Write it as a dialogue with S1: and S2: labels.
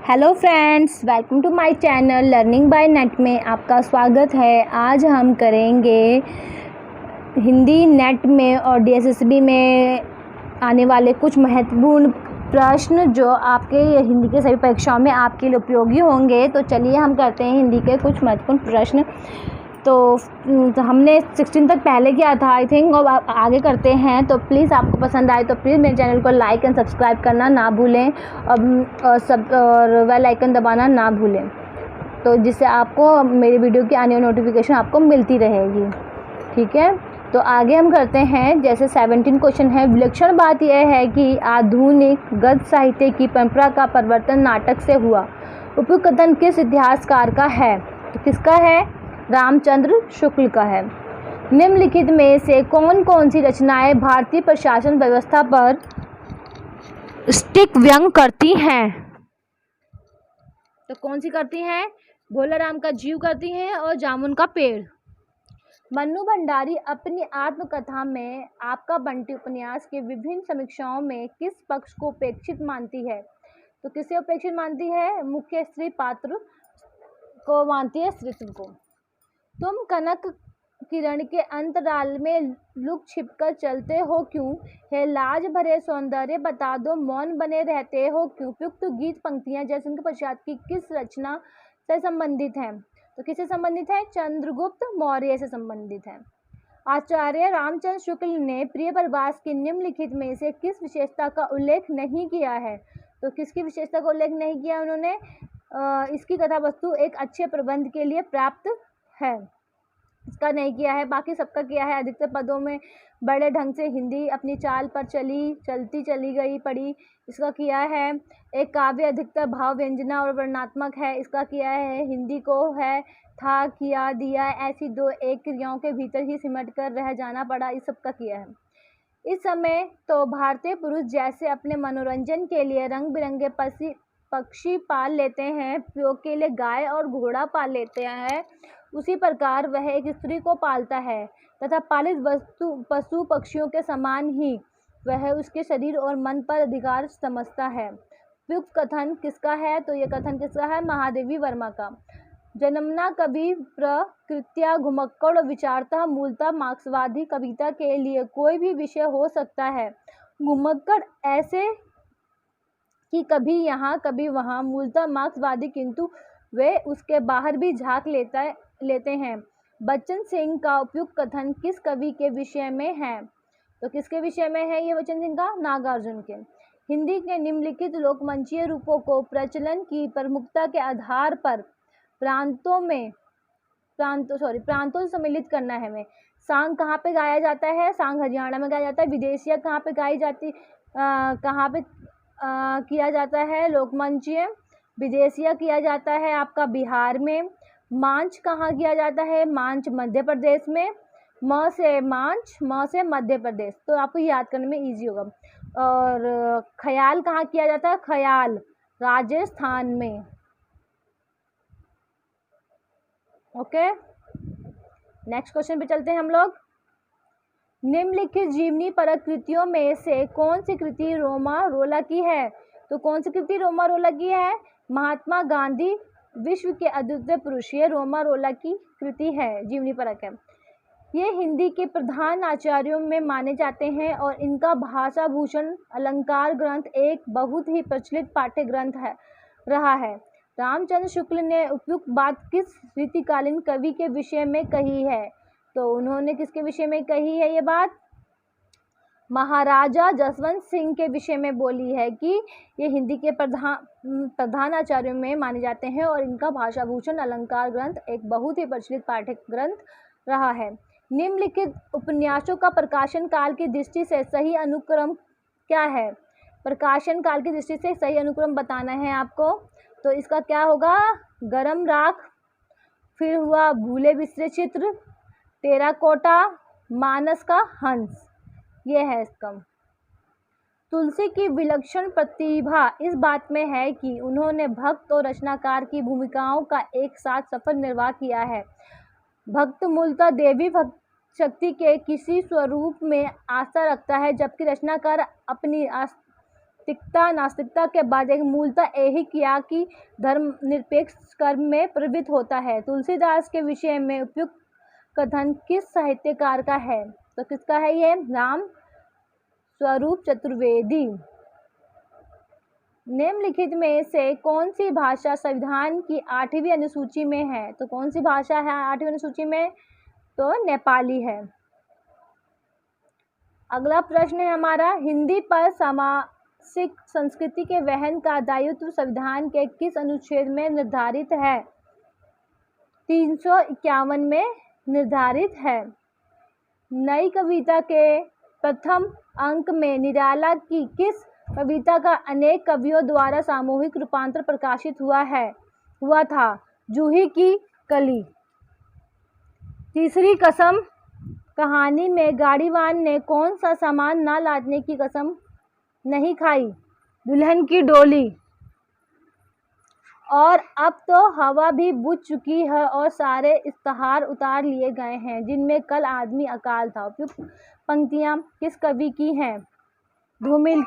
S1: Hello friends, welcome to my channel learning by net में आपका स्वागत है। आज हम करेंगे हिंदी नेट में और डीएसएसबी में आने वाले कुछ महत्वपूर्ण प्रश्न जो आपके हिंदी के सभी परीक्षाओं में आपके लिए उपयोगी होंगे। तो चलिए हम करते हैं हिंदी के कुछ महत्वपूर्ण प्रश्न। तो हमने 16 तक पहले किया था आई थिंक, और आगे करते हैं। तो प्लीज़ आपको पसंद आए तो प्लीज़ मेरे चैनल को लाइक एंड सब्सक्राइब करना ना भूलें और बेल आइकन दबाना ना भूलें, तो जिससे आपको मेरी वीडियो की आने वाली नोटिफिकेशन आपको मिलती रहेगी। ठीक है, तो आगे हम करते हैं। जैसे 17 क्वेश्चन है। विलक्षण बात यह है कि आधुनिक गद्य साहित्य की परंपरा का परिवर्तन नाटक से हुआ। उपयुक्त कथन किस इतिहासकार का है? तो किसका है? रामचंद्र शुक्ल का है। निम्नलिखित में से कौन कौन सी रचनाएं भारतीय प्रशासन व्यवस्था पर स्टिक व्यंग करती हैं? तो कौन सी करती हैं? भोलाराम का जीव करती हैं और जामुन का पेड़। मन्नू भंडारी अपनी आत्मकथा में आपका बंटी उपन्यास के विभिन्न समीक्षाओं में किस पक्ष को उपेक्षित मानती है? तो किसे उपेक्षित मानती है? मुख्य स्त्री पात्र को मानती है, स्त्रीत्व को। तुम कनक किरण के अंतराल में लुक छिपकर चलते हो क्यों? है लाज भरे सौंदर्य बता दो, मौन बने रहते हो क्यों? उपयुक्त गीत पंक्तियां जयशंकर प्रसाद की किस रचना से संबंधित हैं? तो किससे संबंधित है? चंद्रगुप्त मौर्य से संबंधित है। आचार्य रामचंद्र शुक्ल ने प्रिय प्रवास की निम्नलिखित में से किस विशेषता का उल्लेख नहीं किया है? तो किसकी विशेषता का उल्लेख नहीं किया उन्होंने? इसकी कथा वस्तु एक अच्छे प्रबंध के लिए पर्याप्त है, इसका नहीं किया है। बाकी सबका किया है। अधिकतर पदों में बड़े ढंग से हिंदी अपनी चाल पर चलती चली गई पड़ी, इसका किया है। एक काव्य अधिकतर भाव व्यंजना और वर्णनात्मक है, इसका किया है। हिंदी को है, था, किया, दिया, ऐसी दो एक क्रियाओं के भीतर ही सिमट कर रह जाना पड़ा, इस सबका किया है। इस समय तो भारतीय पुरुष जैसे अपने मनोरंजन के लिए रंग बिरंगे पक्षी पाल लेते हैं, प्रयोग के लिए गाय और घोड़ा पाल लेते हैं, उसी प्रकार वह एक स्त्री को पालता है तथा पालित पशु पक्षियों के समान ही वह उसके शरीर और मन पर अधिकार समझता है। उपयुक्त कथन किसका है? तो यह कथन किसका है? महादेवी वर्मा का। जन्मना कवि प्रकृत्या घुमक्कड़ और विचारता मूलतः मार्क्सवादी कविता के लिए कोई भी विषय हो सकता है। घुमक्कड़ ऐसे कि कभी यहाँ कभी वहाँ, मूलतः मार्क्सवादी, किंतु वे उसके बाहर भी झांक लेते हैं। बच्चन सिंह का उपयुक्त कथन किस कवि के विषय में है? तो किसके विषय में है ये बच्चन सिंह का? नागार्जुन के। हिंदी के निम्नलिखित लोकमंचीय रूपों को प्रचलन की प्रमुखता के आधार पर प्रांतों से सम्मिलित करना है हमें। सांग कहाँ पे गाया जाता है? सांग हरियाणा में गाया जाता है। विदेशिया कहाँ पे गाई जाती, कहाँ पे किया जाता है? लोकमंचीय विदेशिया किया जाता है आपका बिहार में। मांच कहाँ किया जाता है? मांच मध्य प्रदेश में। म से मांच, म से मध्य प्रदेश, तो आपको याद करने में इजी होगा। और ख्याल कहाँ किया जाता है? ख्याल राजस्थान में। ओके, नेक्स्ट क्वेश्चन पे चलते हैं हम लोग। निम्नलिखित जीवनी परक कृतियों में से कौन सी कृति रोमा रोला की है? तो कौन सी कृति रोमा रोला की है? महात्मा गांधी विश्व के अद्वितीय पुरुष, ये रोमा रोला की कृति है, जीवनी परक है। ये हिंदी के प्रधान आचार्यों में माने जाते हैं और इनका भाषा भूषण अलंकार ग्रंथ एक बहुत ही प्रचलित पाठ्य ग्रंथ रहा है। रामचंद्र शुक्ल ने उपयुक्त बात किस रीतिकालीन कवि के विषय में कही है? तो उन्होंने किसके विषय में कही है ये बात? महाराजा जसवंत सिंह के विषय में बोली है कि ये हिंदी के प्रधान आचार्यों में माने जाते हैं और इनका भाषा भूषण अलंकार ग्रंथ एक बहुत ही प्रचलित पाठ्य ग्रंथ रहा है। निम्नलिखित उपन्यासों का प्रकाशन काल की दृष्टि से सही अनुक्रम क्या है? प्रकाशन काल की दृष्टि से सही अनुक्रम बताना है आपको। तो इसका क्या होगा? गरम राख, फिर हुआ भूले बिसरे चित्र, टेराकोटा, मानस का हंस, ये है इसका। तुलसी की विलक्षण प्रतिभा इस बात में है कि उन्होंने भक्त और रचनाकार की भूमिकाओं का एक साथ सफल निर्वाह किया है। भक्त मूलतः देवी भक्त शक्ति के किसी स्वरूप में आस्था रखता है, जबकि रचनाकार अपनी आस्तिकता नास्तिकता के बाद एक मूलतः यही किया कि धर्मनिरपेक्ष कर्म में प्रवृत्त होता है। तुलसीदास के विषय में उपयुक्त कथन किस साहित्यकार का है? तो किसका है ये? राम स्वरूप चतुर्वेदी। निम्नलिखित में से कौन सी भाषा संविधान की 8वीं अनुसूची में है? तो कौन सी भाषा है 8वीं अनुसूची में? तो नेपाली है। अगला प्रश्न है हमारा, हिंदी पर सामासिक संस्कृति के वहन का दायित्व संविधान के किस अनुच्छेद में निर्धारित है? 351 में निर्धारित है। नई कविता के प्रथम अंक में निराला की किस कविता का अनेक कवियों द्वारा सामूहिक रूपांतर प्रकाशित हुआ था? जूही की कली। तीसरी कसम कहानी में गाड़ीवान ने कौन सा सामान न लादने की कसम नहीं खाई? दुल्हन की डोली। और अब तो हवा भी बुझ चुकी है और सारे इश्तहार उतार लिए गए हैं जिनमें कल आदमी अकाल था। उपयुक्त पंक्तियां किस कवि की हैं? धूमिल